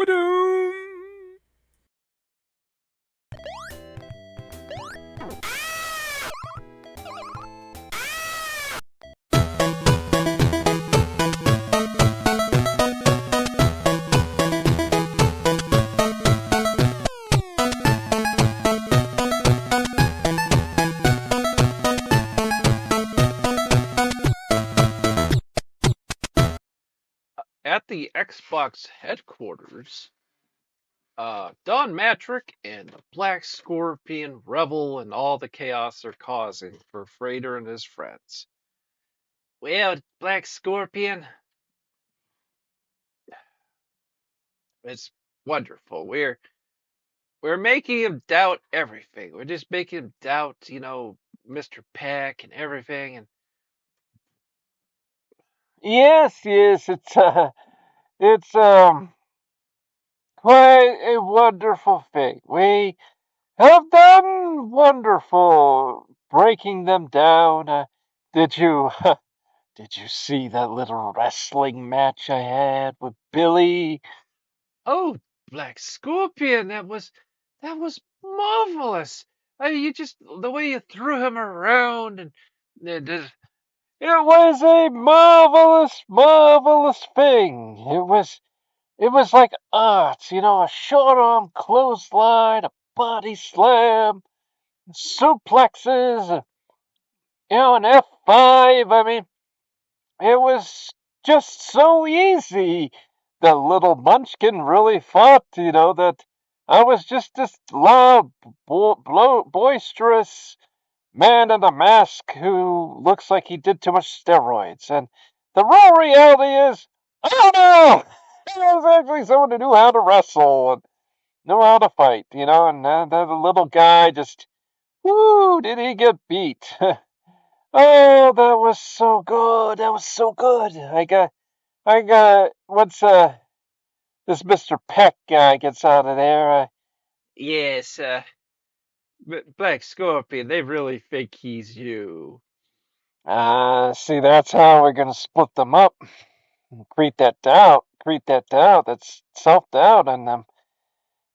Ba-doom. At the Xbox headquarters, Don Matrick and the Black Scorpion revel in all the chaos they're causing for Frater and his friends. Well, Black Scorpion, it's wonderful. We're making him doubt everything. We're just making him doubt, Mr. Peck and everything. And Yes, it's quite a wonderful thing. We have done wonderful breaking them down. Did you did you see that little wrestling match I had with Billy? oh, Black Scorpion, that was marvelous. I mean, you just the way you threw him around and It was a marvelous thing. It was like art, a short arm clothesline, a body slam, suplexes, an F5. I mean, it was just so easy. The little munchkin really thought, that I was just this loud, boisterous man in a mask who looks like he did too much steroids. And the real reality is, I don't know. He was actually someone who knew how to wrestle and knew how to fight, and the little guy just, whoo, did he get beat? Oh, that was so good. That was so good. Once this Mr. Peck guy gets out of there, yes, Black Scorpion, they really think he's you. see, that's how we're gonna split them up. Create that doubt. That's self-doubt in them.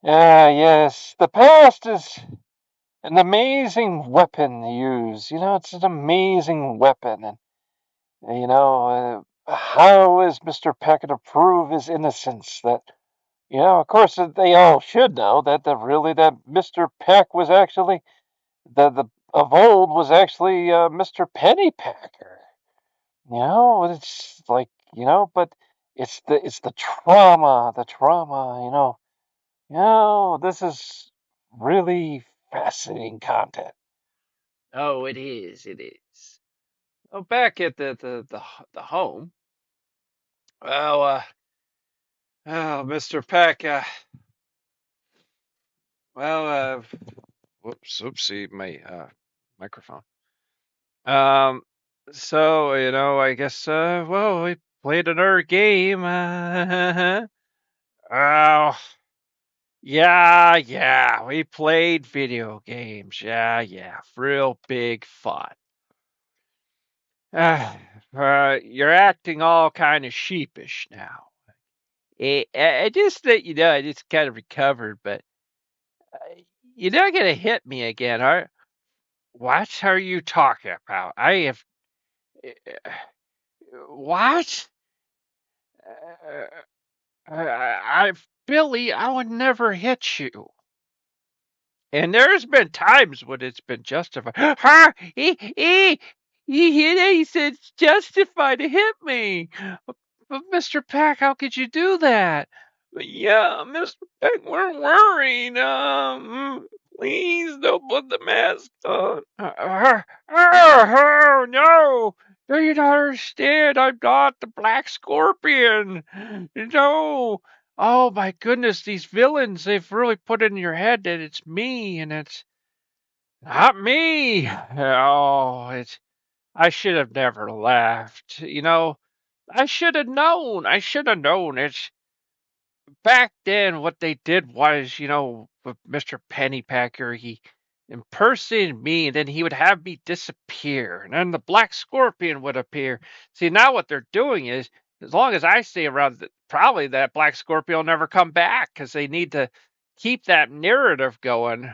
Yes, the past is an amazing weapon to use. It's an amazing weapon, and how is Mr. Peck to prove his innocence? That of course, they all should know that Mr. Peck was actually the of old was actually Mr. Pennypacker. It's like but it's the trauma. This is really fascinating content. Oh, it is, it is. Oh, back at the home. Well, oh, Mr. Peck, well, whoops, oopsie, my microphone. Um, so I guess, well, we played another game. Oh, yeah, we played video games. Yeah, real big fun. Uh, you're acting all kind of sheepish now. I just that I just kind of recovered, but uh, you're not gonna hit me again, are? What are you talking about? I have uh, what? Billy, I would never hit you. And there's been times when it's been justified. Ha! He said it's justified to hit me. But Mr. Pack, how could you do that? Yeah, Mr. Peck, we're worried. Please don't put the mask on. Oh, no. Do you not understand? I'm not the Black Scorpion. No. Oh my goodness, these villains, they've really put it in your head that it's me and it's not me. Oh, I should have never laughed. I should have known. I should have known. It's back then what they did was, with Mr. Pennypacker, he impersonated me and then he would have me disappear and then the Black Scorpion would appear. See, now what they're doing is as long as I stay around, probably that Black Scorpion will never come back because they need to keep that narrative going.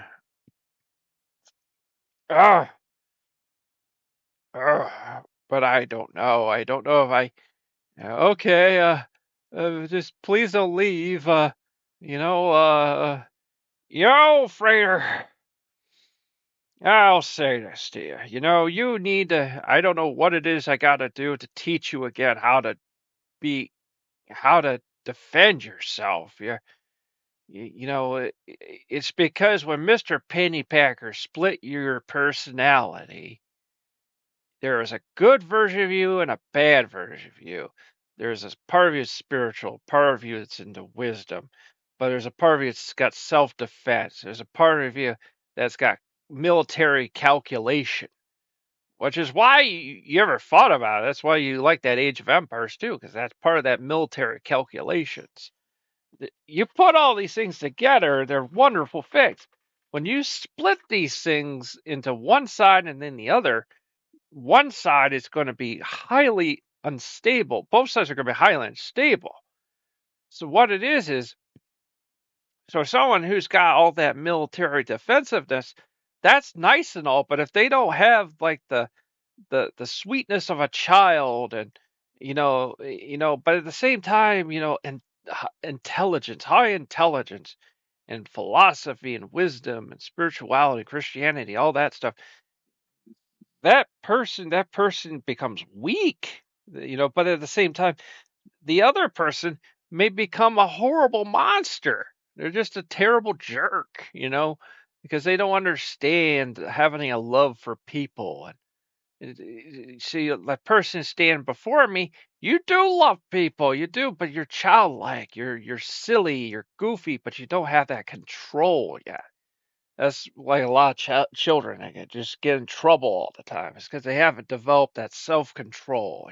Ugh, but I don't know. I don't know if I. Okay, just please don't leave. You know, Frater. I'll say this to you. You need to. I don't know what it is I got to do to teach you again be, how to defend yourself. It's because when Mr. Pennypacker split your personality, there is a good version of you and a bad version of you. There's a part of you that's spiritual, part of you that's into wisdom, but there's a part of you that's got self defense. There's a part of you that's got military calculation, which is why you ever thought about it. That's why you like that Age of Empires too, because that's part of that military calculations. You put all these things together, they're wonderful things. When you split these things into one side and then the other, one side is going to be highly unstable. Both sides are going to be highly unstable. So what it is so someone who's got all that military defensiveness, that's nice and all, but if they don't have like the sweetness of a child and but at the same time, and intelligence, high intelligence and philosophy and wisdom and spirituality, Christianity, all that stuff, that person becomes weak, but at the same time, the other person may become a horrible monster. They're just a terrible jerk, because they don't understand having a love for people. And see, the person standing before me, you do love people, you do, but you're childlike, you're silly, you're goofy, but you don't have that control yet. That's like a lot of children. They just get in trouble all the time. It's because they haven't developed that self control.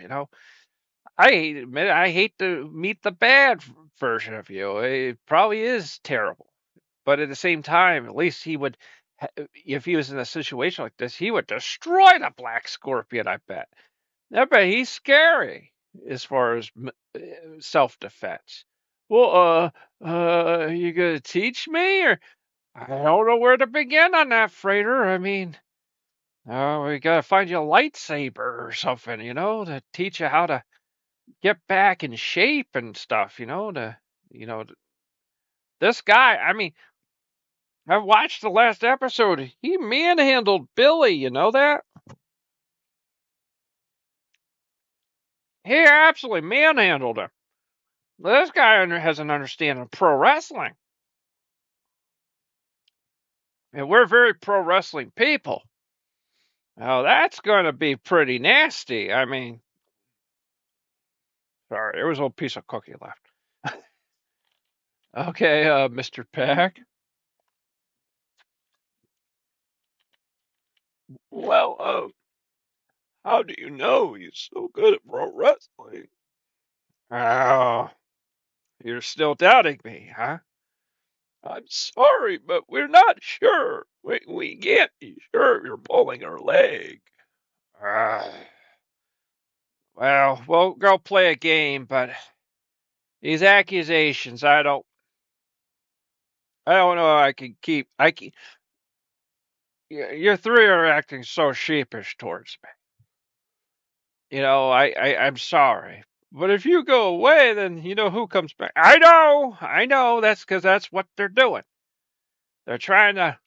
I hate to meet the bad version of you. It probably is terrible, but at the same time, at least he would, if he was in a situation like this, he would destroy the Black Scorpion. I bet he's scary as far as self defense. Well, you gonna teach me, or I don't know where to begin on that, Frater. I mean, we gotta find you a lightsaber or something, to teach you how to get back in shape and stuff, you know, this guy, I mean, I watched the last episode. He manhandled Billy, you know that? He absolutely manhandled him. This guy has an understanding of pro wrestling. And we're very pro wrestling people. Now, that's going to be pretty nasty. I mean, sorry, there was a little piece of cookie left. Okay, Mr. Peck. Well, how do you know he's so good at pro wrestling? Oh, you're still doubting me, huh? I'm sorry, but we're not sure. We can't be sure you're pulling her leg. Uh, well, we'll go play a game, but these accusations, I don't know. You three are acting so sheepish towards me. I'm sorry. But if you go away, then who comes back? I know. That's because that's what they're doing. They're trying to,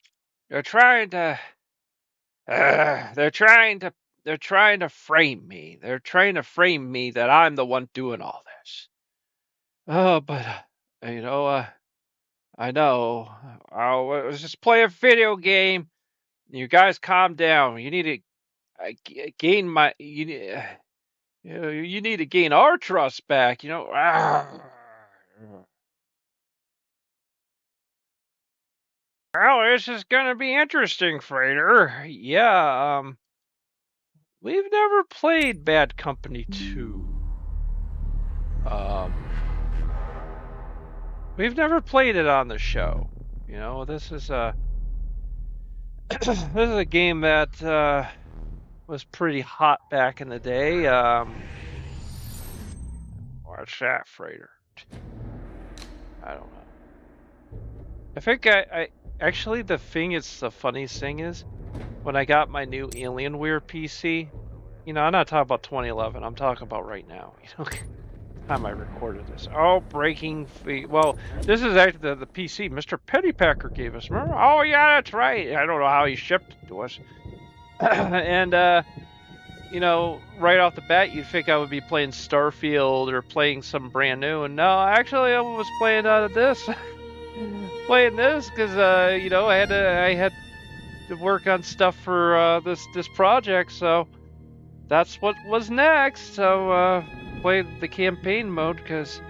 they're trying to, they're trying to, they're trying to frame me. They're trying to frame me that I'm the one doing all this. Oh, but I know. Let's just play a video game. You guys calm down. You need to gain my you need to gain our trust back. Well, this is gonna be interesting, Frater. Yeah, we've never played Bad Company 2. Um, we've never played it on the show. This is a this is a game that was pretty hot back in the day. what's that, Frater? I don't know. I think I actually the funniest thing is when I got my new Alienware PC. You know, I'm not talking about 2011. I'm talking about right now. You know, time I recorded this. Oh, breaking fee. Well, this is actually the PC Mr. Pennypacker gave us. Remember? Oh yeah, that's right. I don't know how he shipped it to us. And you know, right off the bat, you'd think I would be playing Starfield or playing some brand new, and no, actually, I was playing this, playing this because you know, I had to work on stuff for this project, so that's what was next. So played the campaign mode because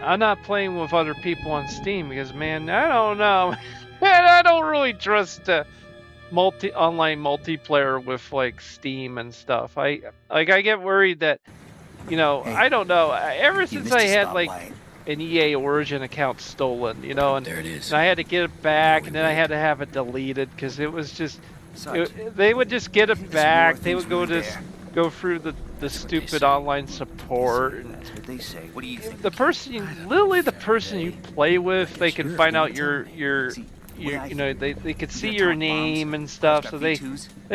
I'm not playing with other people on Steam because man, I don't know, man, I don't really trust online multiplayer with like Steam and stuff. I get worried that, you know, Hey, I don't know. Ever since missed I a had like stoplight. an EA Origin account stolen, you know, and, There it is. and I had to get it back, and then I had to have it deleted because it was just they would just get it back. They would go through the stupid online support, and That's what they say. What do you think? the person, literally the person you play with, they can find out your you know, they could see your name and stuff, so they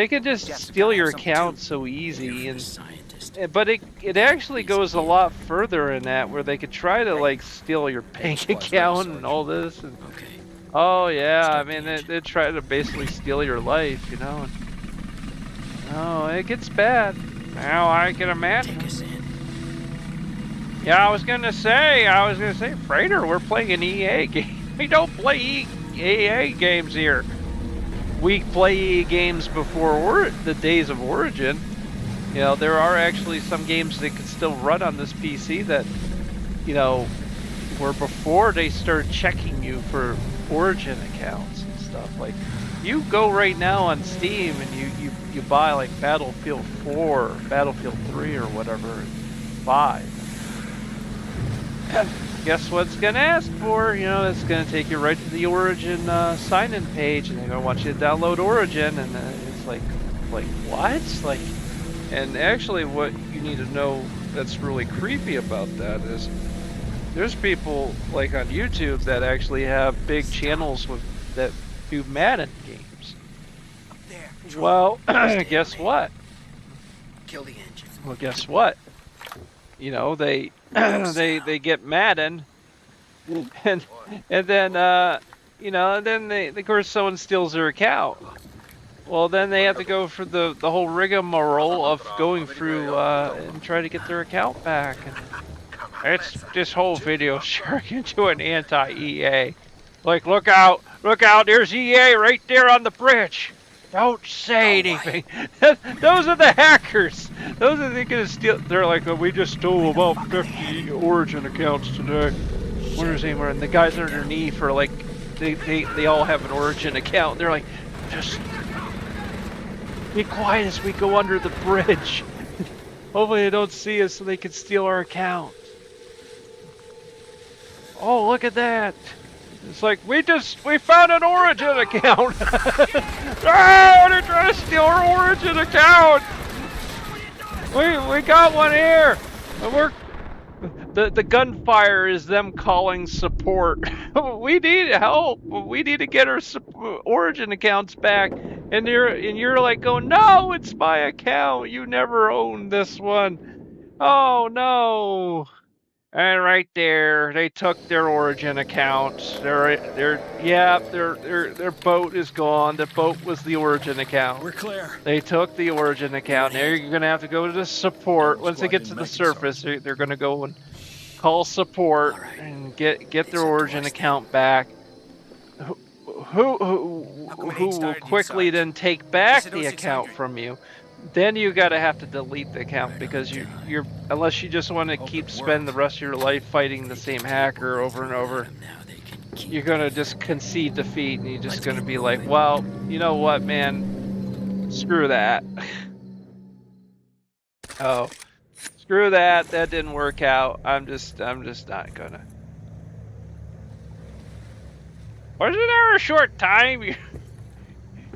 could just steal your account so easy. And but it actually goes a lot further in that, where they could try to like steal your bank account and all this. And, oh yeah, I mean they try to basically steal your life, you know. And, oh, it gets bad. Now I can imagine. Yeah, I was gonna say, Frater, we're playing an EA game. We don't play EA games here. We play EA games before the days of Origin. You know, there are actually some games that can still run on this PC that, you know, were before they started checking you for Origin accounts and stuff. Like, you go right now on Steam and you buy like Battlefield 4, or Battlefield 3, or whatever, 5. Guess what it's gonna ask for? You know, it's gonna take you right to the Origin sign-in page, and they're gonna want you to download Origin, and it's like what? Like, and actually, what you need to know that's really creepy about that is there's people like on YouTube that actually have big channels that do Madden games. Well, guess what? Kill the engine. Well, guess what? You know, they they get Madden, and then you know, and then of course someone steals their account. Well, then they have to go for the whole rigmarole of going through and try to get their account back. And it's this whole video turning into an anti-EA. Like, look out, there's EA right there on the bridge. Don't say anything. Those are the hackers. Those are the gonna steal. They're like, oh, we just stole about 50 Origin accounts today. Where's anywhere? And the guys underneath are like, they all have an Origin account. They're like, just be quiet as we go under the bridge. Hopefully they don't see us so they can steal our account. Oh, look at that. It's like, we found an Origin account. Oh, they're trying to steal our Origin account. We got one here. And the gunfire is them calling support. We need help. We need to get our Origin accounts back. And you're like going, no, it's my account. You never owned this one. Oh no. And right there, they took their Origin accounts. Their boat is gone. The boat was the Origin account. We're clear. They took the Origin account. Now you're gonna have to go to the support. Once they get to the surface, they're gonna go and call support and get their Origin account back. Who will quickly then take back the account from you. Then you gotta have to delete the account because you're unless you just want to keep spending the rest of your life fighting the same hacker over and over, you're gonna just concede defeat and you're just gonna be like, well, you know what, man, screw that. Oh, screw that. That didn't work out. I'm just not gonna. Wasn't there a short time?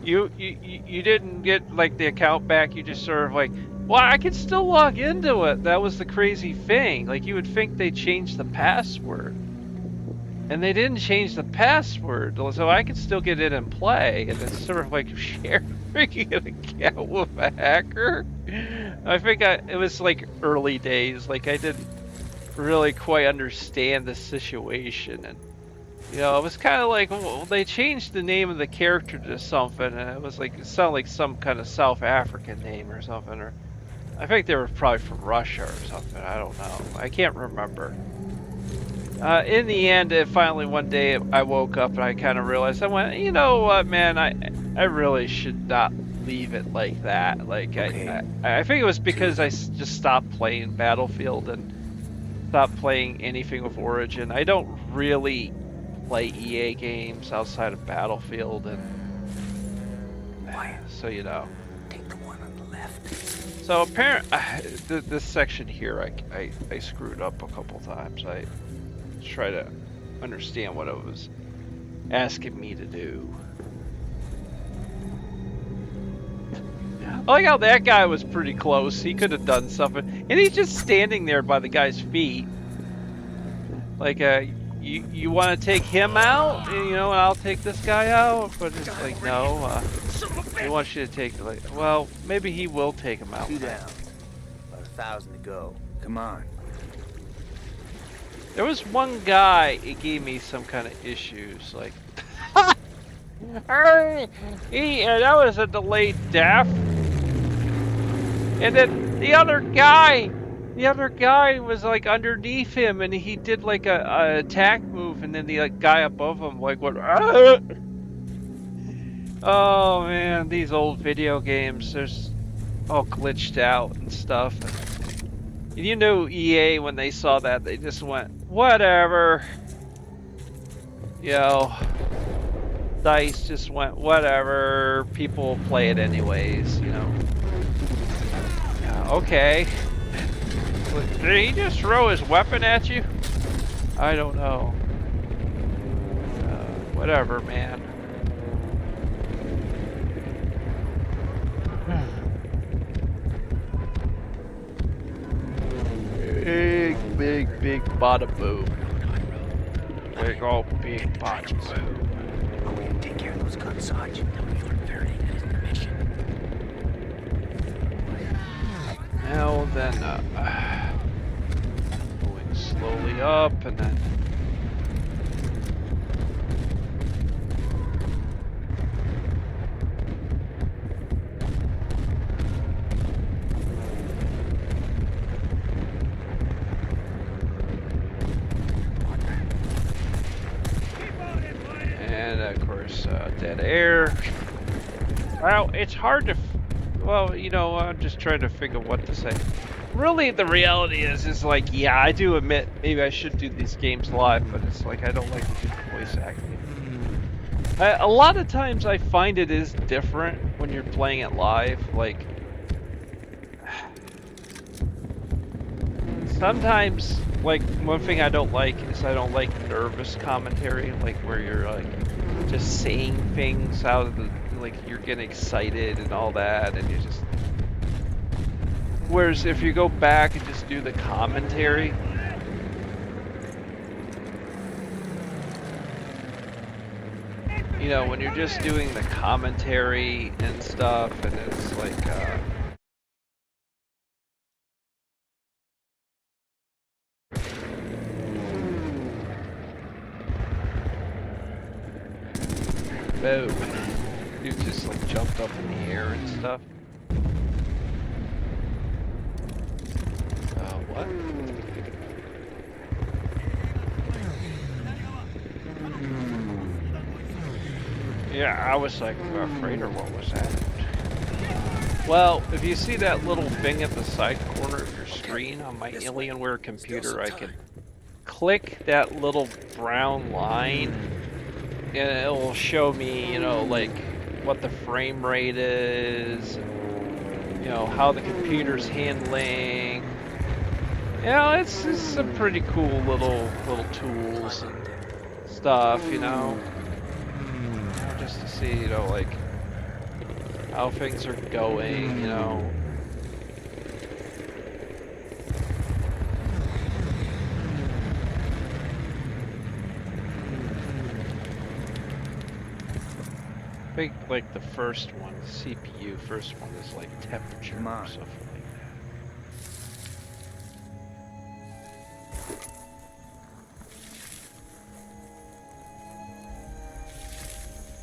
You didn't get like the account back. You just sort of like, Well, I could still log into it. That was the crazy thing. Like, you would think they changed the password. And they didn't change the password, so I could still get in and play. And it's sort of like sharing an account with a hacker. I think it was like early days. Like, I didn't really quite understand the situation. And, you know, it was kind of like, well, they changed the name of the character to something. And it was like, it sounded like some kind of South African name or something. Or I think they were probably from Russia or something. I don't know. I can't remember. In the end, finally one day I woke up and I kind of realized, I went, you know what, man, I really should not leave it like that. Like, Okay. I think it was because I just stopped playing Battlefield and stopped playing anything with Origin. I don't really play EA games outside of Battlefield, and so, you know. Take the one on the left. So apparently, this section here, I screwed up a couple times. I try to understand what it was asking me to do. I like how that guy was pretty close. He could have done something, and he's just standing there by the guy's feet. Like, you want to take him out, you know, and I'll take this guy out. But it's like, no, he wants you to take. Like, well, maybe he will take him out. 2 down. About 1,000 to go. Come on. There was one guy, it gave me some kind of issues, like, that was a delayed death. And then the other guy was like underneath him, and he did like a attack move, and then the guy above him like went, ah! Oh man, these old video games, there's all glitched out and stuff. And you know, EA, when they saw that, they just went, whatever. You know, DICE just went, whatever. People play it anyways, you know. Yeah, okay. Did he just throw his weapon at you? I don't know. Whatever, man. Big bada boom. Big old big bada boom. Go in and take care of those guns, Sarge. Now then, going slowly up, and then of course, dead air. Well, it's hard to. Well, you know, I'm just trying to figure what to say. Really, the reality is like, yeah, I do admit maybe I should do these games live, but it's like I don't like to do voice acting. A lot of times I find it is different when you're playing it live. Like, sometimes, like, one thing I don't like is I don't like nervous commentary, like where you're like just saying things out of the, like you're getting excited and all that, and you just. Whereas if you go back and just do the commentary, you know, when you're just doing the commentary and stuff, and it's like, boom, you just like jumped up in the air and stuff. What? Yeah, I was like, Frater, what was that? Well, if you see that little thing at the side corner of your screen on my Alienware computer, I can click that little brown line, and it will show me, you know, like what the frame rate is, and, you know, how the computer's handling. You know, it's some pretty cool little tools and stuff, you know, just to see, you know, like how things are going, you know. I think like the first one, the CPU first one is like temperature Come or on. something like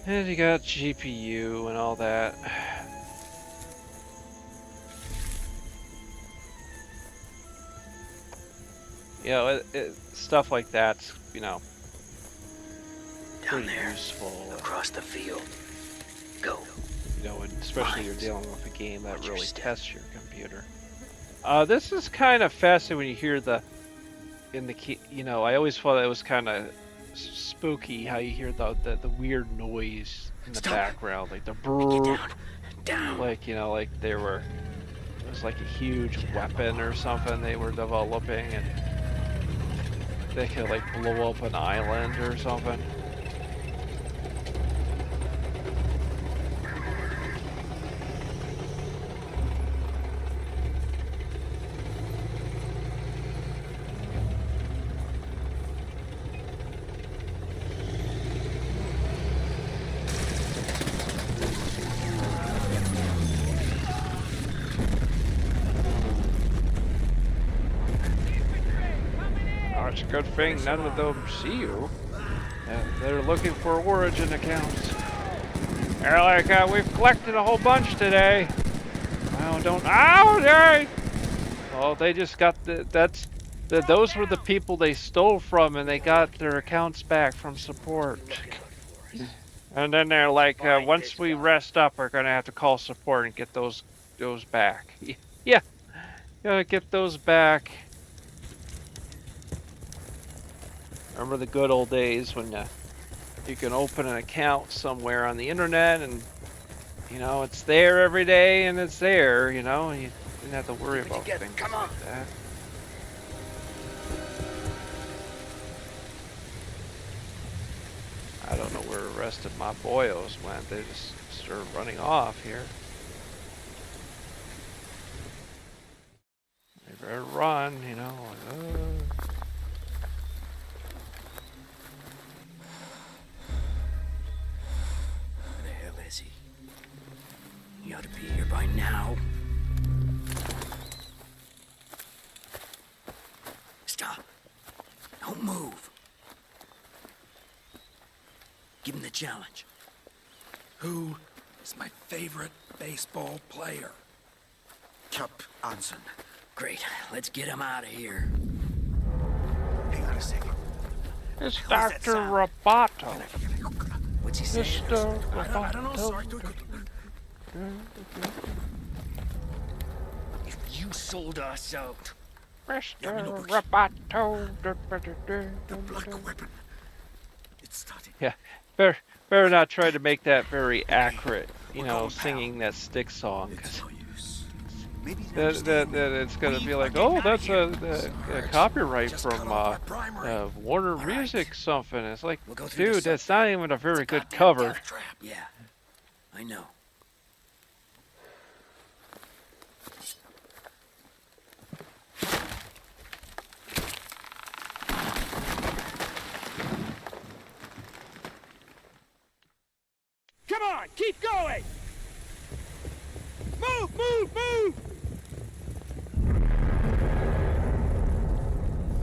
that. And you got GPU and all that. You know, stuff like that's, you know, Down pretty there. useful. Across the field. Go. You know, and especially you're Mines. dealing with a game that Watch your really step. tests your computer. This is kind of fascinating when you hear you know, I always thought it was kind of spooky how you hear the weird noise in the Stop. background, like the Get brrrr, down. Down. like, you know, like it was like a huge weapon or something they were developing, and they could like blow up an island or something. Oh, it's a good thing none of them see you. They're looking for origin accounts. They're like, we've collected a whole bunch today. Well, don't. Oh, okay. Well, they just got those were the people they stole from, and they got their accounts back from support. And then they're like, once we rest up, we're gonna have to call support and get those back. Yeah, gotta get those back. Remember the good old days when you can open an account somewhere on the internet and, you know, it's there every day and it's there, you know, and you didn't have to worry about things like that. I don't know where the rest of my boyos went. They just started running off here. They better run, you know. Where the hell is he? He ought to be here by now. Stop. Don't move. Give him the challenge. Who is my favorite baseball player? Cup Anson. Great. Let's get him out of here. Hang on a second. It's How's that Dr. sound? Roboto. What's he saying? Mr. I don't know, sorry. If you sold us out, Mr. Roboto. The black weapon. It's starting. Yeah, better not try to make that very accurate, you know, singing that stick song. It's no use. Maybe That it's gonna be like, oh, that's a copyright from Warner Music something. It's like, We'll go through the dude, that's subway. not even a very good goddamn cover. death trap. Yeah, I know. Come on, keep going! Move, move, move!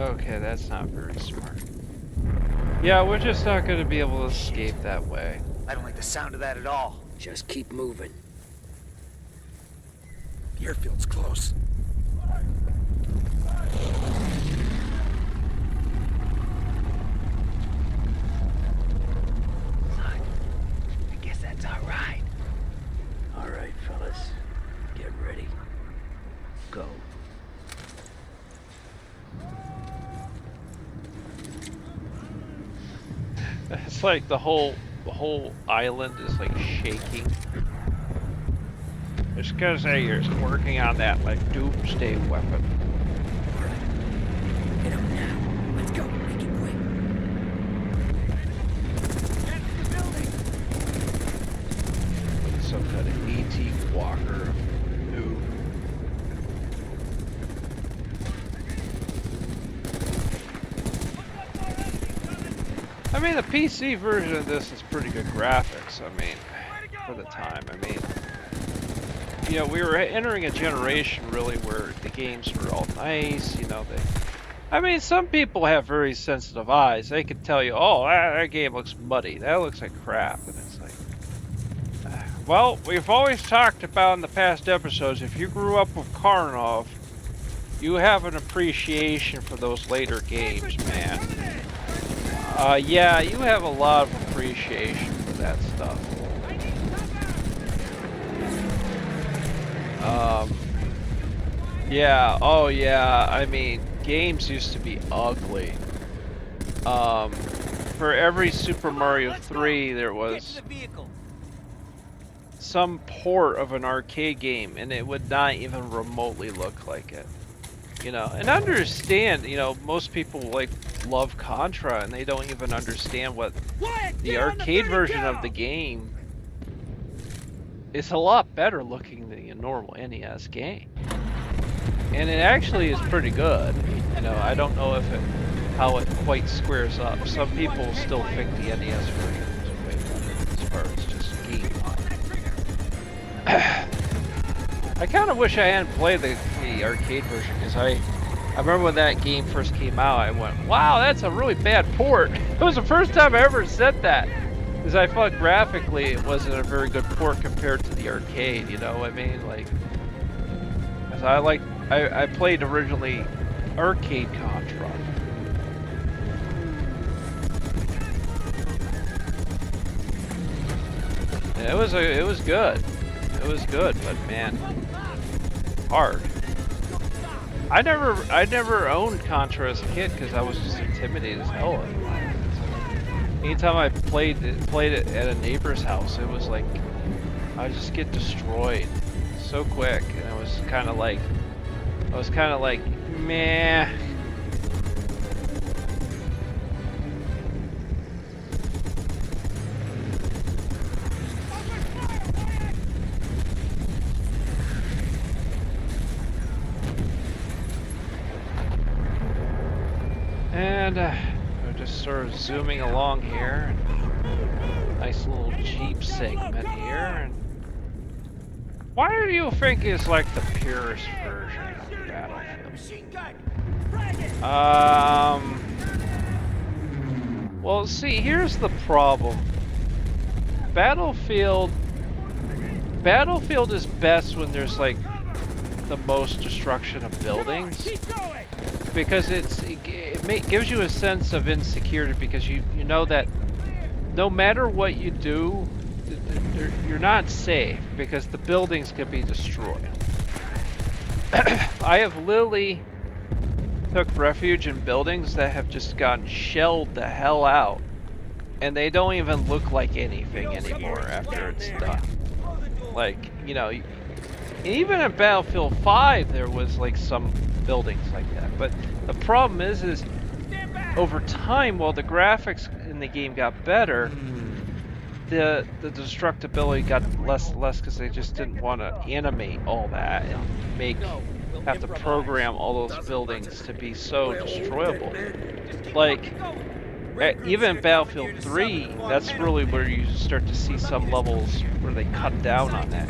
Okay, that's not very smart. Yeah, we're just not gonna be able to escape that way. I don't like the sound of that at all. Just keep moving. The airfield's close. I guess that's all right. All right, fellas. Get ready. Go. It's like the whole island is like shaking. It's because you're working on that like doomsday weapon. All right. Hit him now. Let's go. Make it quick. Get to the building! Some kind of ET walker. Ooh. I mean, the PC version of this is pretty good graphics. I mean, for the time. I mean, you know, we were entering a generation really where the games were all nice. You know, I mean, some people have very sensitive eyes. They could tell you, oh, that game looks muddy. That looks like crap. And it's like, well, we've always talked about in the past episodes, if you grew up with Karnov, you have an appreciation for those later games, man. Yeah, you have a lot of appreciation for that stuff. Yeah, oh yeah, I mean, games used to be ugly. For every Super Mario 3, there was some port of an arcade game, and it would not even remotely look like it. You know, and understand, you know, most people like love Contra, and they don't even understand what the arcade version of the game is a lot better looking than a normal NES game. And it actually is pretty good. You know, I don't know if how it quite squares up. Some people still think the NES version is way better as far as just game. I kind of wish I hadn't played the arcade version, because I remember when that game first came out, I went, wow, that's a really bad port. It was the first time I ever said that, because I thought graphically it wasn't a very good port compared to the arcade, you know what I mean? Like, because I played originally arcade Contra. And it was good. It was good, but man, hard. I never owned Contra as a kid because I was just intimidated as hell. Anytime I played it at a neighbor's house, it was like I would just get destroyed so quick, and it was kind of like meh. And we're just sort of zooming along here. Nice little Jeep segment here. And why do you think is like the purest version of Battlefield? Well, see, here's the problem. Battlefield is best when there's like the most destruction of buildings, because it gives you a sense of insecurity, because you know that no matter what you do, you're not safe because the buildings could be destroyed. I have literally took refuge in buildings that have just gotten shelled the hell out, and they don't even look like anything anymore after it's done. Like, you know, even in Battlefield 5 there was like some buildings like that, but the problem is over time, while the graphics in the game got better, the destructibility got less because they just didn't want to animate all that and have to program all those buildings to be so destroyable. Like, even in Battlefield 3, that's really where you start to see some levels where they cut down on that.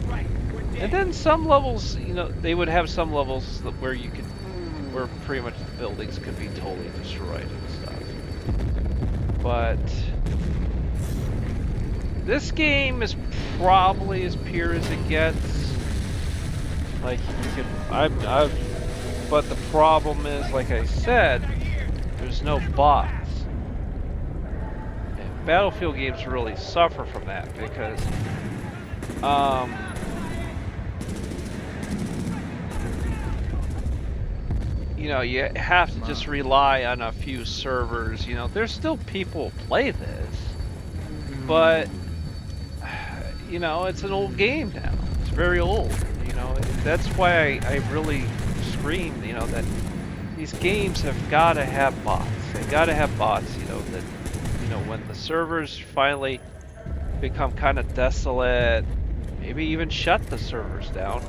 And then some levels, you know, they would have some levels where pretty much the buildings could be totally destroyed and stuff. But this game is probably as pure as it gets. Like, you can, but the problem is, like I said, there's no bots. And Battlefield games really suffer from that because, you know, you have to just rely on a few servers. You know, there's still people who play this, but, you know, it's an old game now. It's very old. You know, that's why I really scream, you know, that these games have got to have bots. They've got to have bots, you know, that, you know, when the servers finally become kind of desolate, maybe even shut the servers down.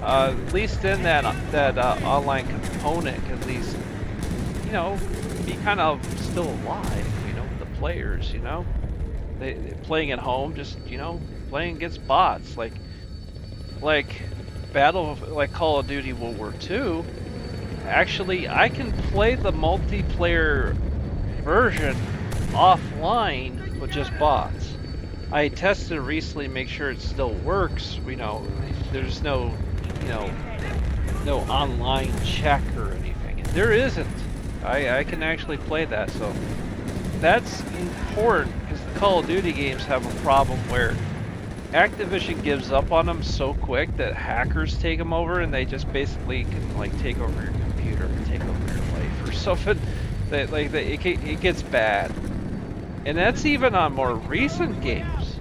At least in that online component, at least, you know, be kind of still alive, you know, with the players, you know. they playing at home, just playing against bots, like like Call of Duty World War II. Actually, I can play the multiplayer version offline with just bots. I tested it recently to make sure it still works. There's no, no online check or anything. And there isn't. I can actually play that, so that's important because the Call of Duty games have a problem where Activision gives up on them so quick that hackers take them over and they just basically can like take over your computer and take over your life or something. It gets bad, and that's even on more recent games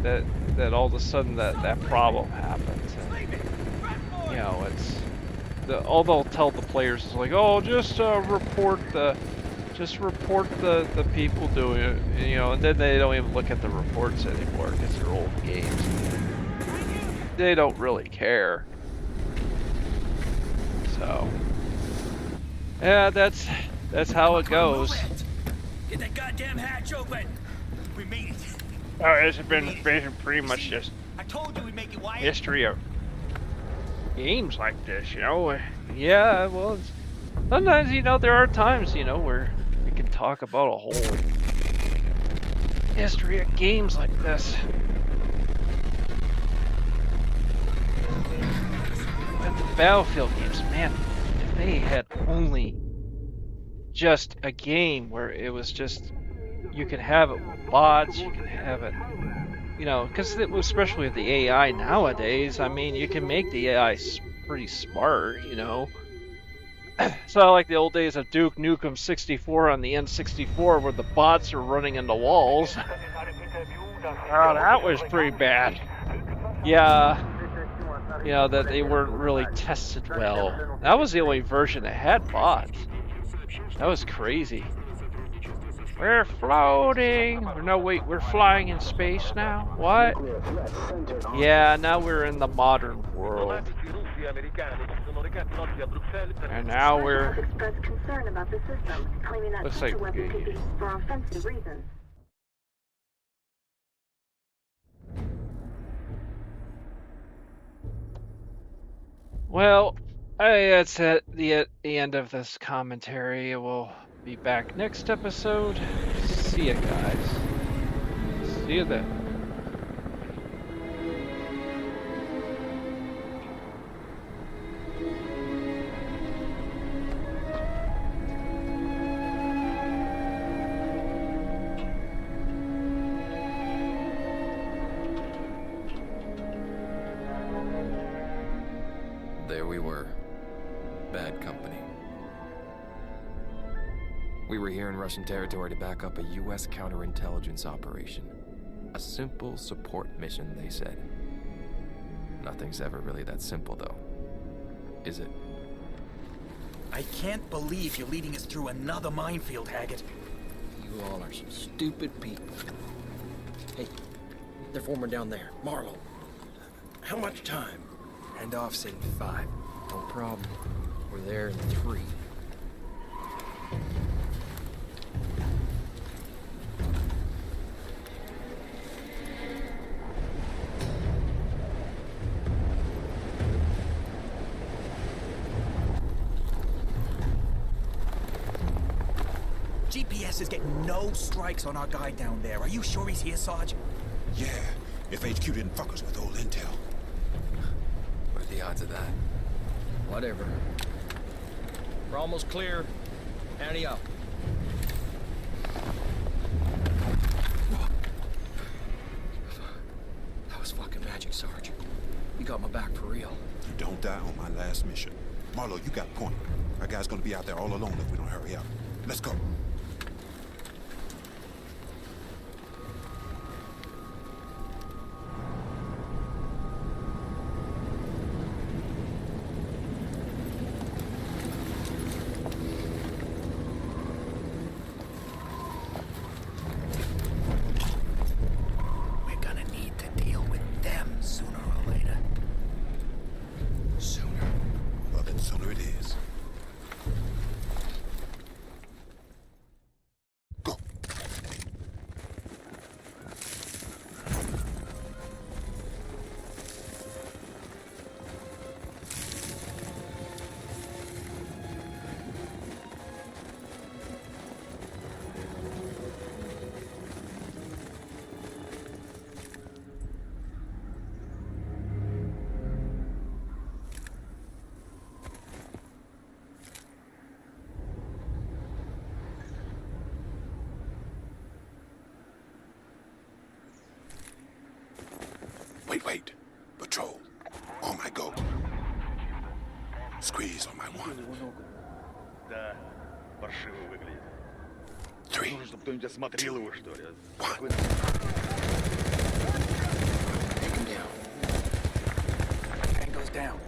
that all of a sudden that problem happens. And, it's all they'll tell the players is like, oh, just report the people doing it, and then they don't even look at the reports anymore because they're old games. They don't really care. So, yeah, that's how it goes. Get that goddamn hatch open. We made it. Oh, it's been pretty much just I told you we'd make it, Wyatt. history of games like this, Yeah, well, sometimes, there are times, where we can talk about a whole history of games like this. But the Battlefield games, man, if they had only just a game where it was just, you could have it with bots, you can have it, because especially with the AI nowadays, I mean, you can make the AI pretty smart, It's not like the old days of Duke Nukem 64 on the N64 where the bots are running into walls. Oh, that was pretty bad. Yeah, that they weren't really tested well. That was the only version that had bots. That was crazy. We're floating. No, wait, we're flying in space now? What? Yeah, now we're in the modern world. And now we're... expressed concern about the system, claiming that such a weapon could be used for offensive reasons. Well, that's at the end of this commentary. We'll be back next episode. See ya, guys. See you then. There we were. Bad company. We were here in Russian territory to back up a U.S. counterintelligence operation. A simple support mission, they said. Nothing's ever really that simple, though. Is it? I can't believe you're leading us through another minefield, Haggett. You all are some stupid people. Hey, they're forming down there. Marlowe. How much time? Handoff's in 5. No problem. We're there in 3. GPS is getting no strikes on our guy down there. Are you sure he's here, Sarge? Yeah, if HQ didn't fuck us with old intel. What are the odds of that? Whatever. We're almost clear. Ante up. That was fucking magic, Sarge. You got my back for real. You don't die on my last mission. Marlowe, you got a point. Our guy's gonna be out there all alone if we don't hurry up. Let's go. We're gonna need to deal with them sooner or later. Sooner? Well, then sooner it is. Wait. Patrol. On my go. Squeeze on my one. Да, паршиво выглядит. 3. Нужно, чтобы кто-нибудь осмотрел его, что ли. One. Take him down. Tango's down.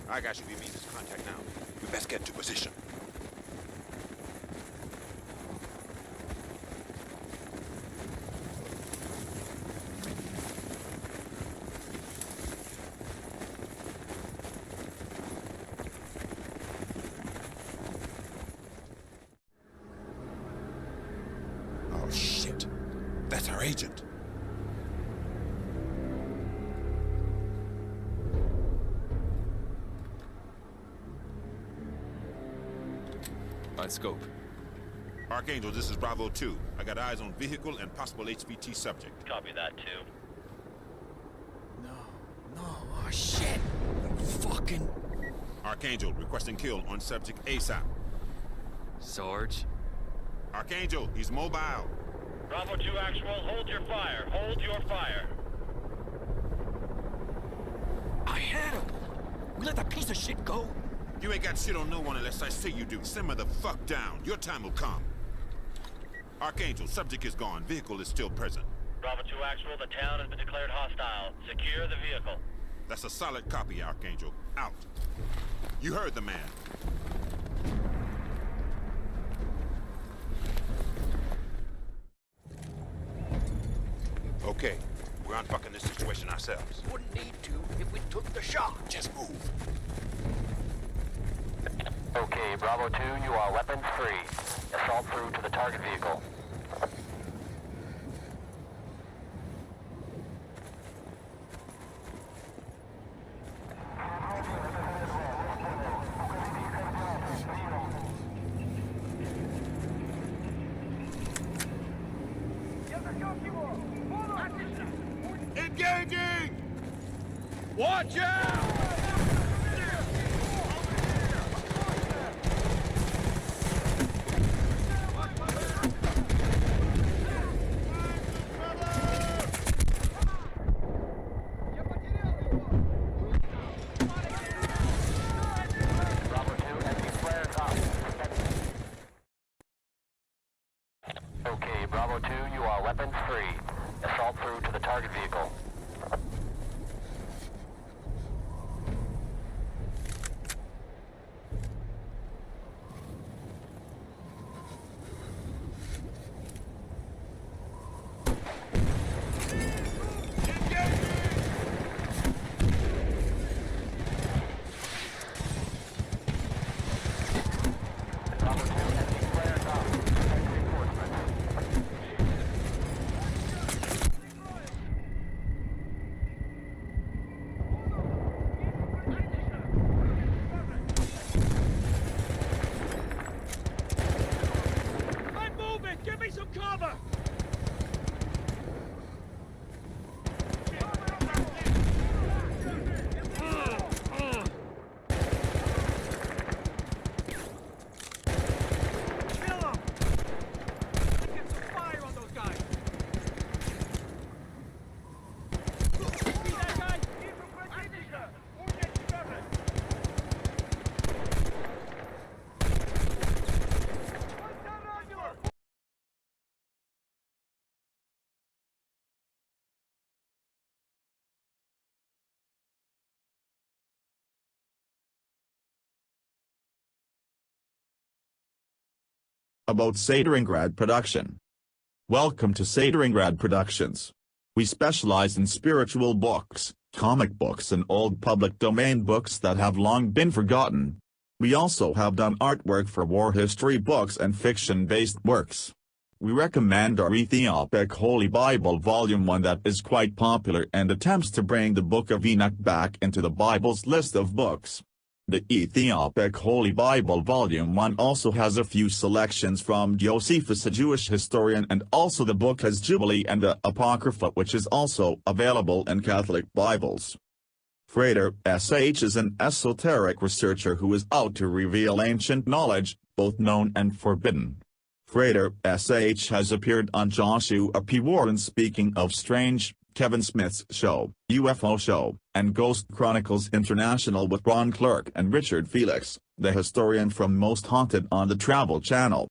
All right, guys, we meet this contact now. We best get to position. Oh, shit. That's our agent. On scope. Archangel, this is Bravo 2. I got eyes on vehicle and possible HVT subject. Copy that, too. No, oh shit. Fucking. Archangel, requesting kill on subject ASAP. Sarge? Archangel, he's mobile. Bravo 2 actual, hold your fire. Hold your fire. I had him. We let that piece of shit go. You ain't got shit on no one unless I say you do. Simmer the fuck down. Your time will come. Archangel, subject is gone. Vehicle is still present. Bravo 2 actual, the town has been declared hostile. Secure the vehicle. That's a solid copy, Archangel. Out. You heard the man. Okay, we're unfucking this situation ourselves. Wouldn't need to if we took the shot. Just move. Okay, Bravo 2, you are weapons free. Assault through to the target vehicle. Engaging! Watch out! Bravo 2, enemy flares up. Okay, Bravo 2, you are weapons free. Assault through to the target vehicle. Bravo 2, enemy flares up. Expect reinforcements. I'm moving! Give me some cover! Kill 'em! Get some fire on those guys! See that guy? About Stalingrad production. Welcome to Stalingrad Productions. We specialize in spiritual books, comic books and old public domain books that have long been forgotten. We also have done artwork for war history books and fiction-based works. We recommend our Ethiopic Holy Bible Volume 1 that is quite popular and attempts to bring the Book of Enoch back into the Bible's list of books. The Ethiopic Holy Bible Volume 1 also has a few selections from Josephus, a Jewish historian, and also the book has Jubilee and the Apocrypha, which is also available in Catholic Bibles. Frater, SH, is an esoteric researcher who is out to reveal ancient knowledge, both known and forbidden. Frater SH has appeared on Joshua P. Warren's Speaking of Strange, Kevin Smith's show, UFO Show, and Ghost Chronicles International with Ron Clerk and Richard Felix, the historian from Most Haunted on the Travel Channel.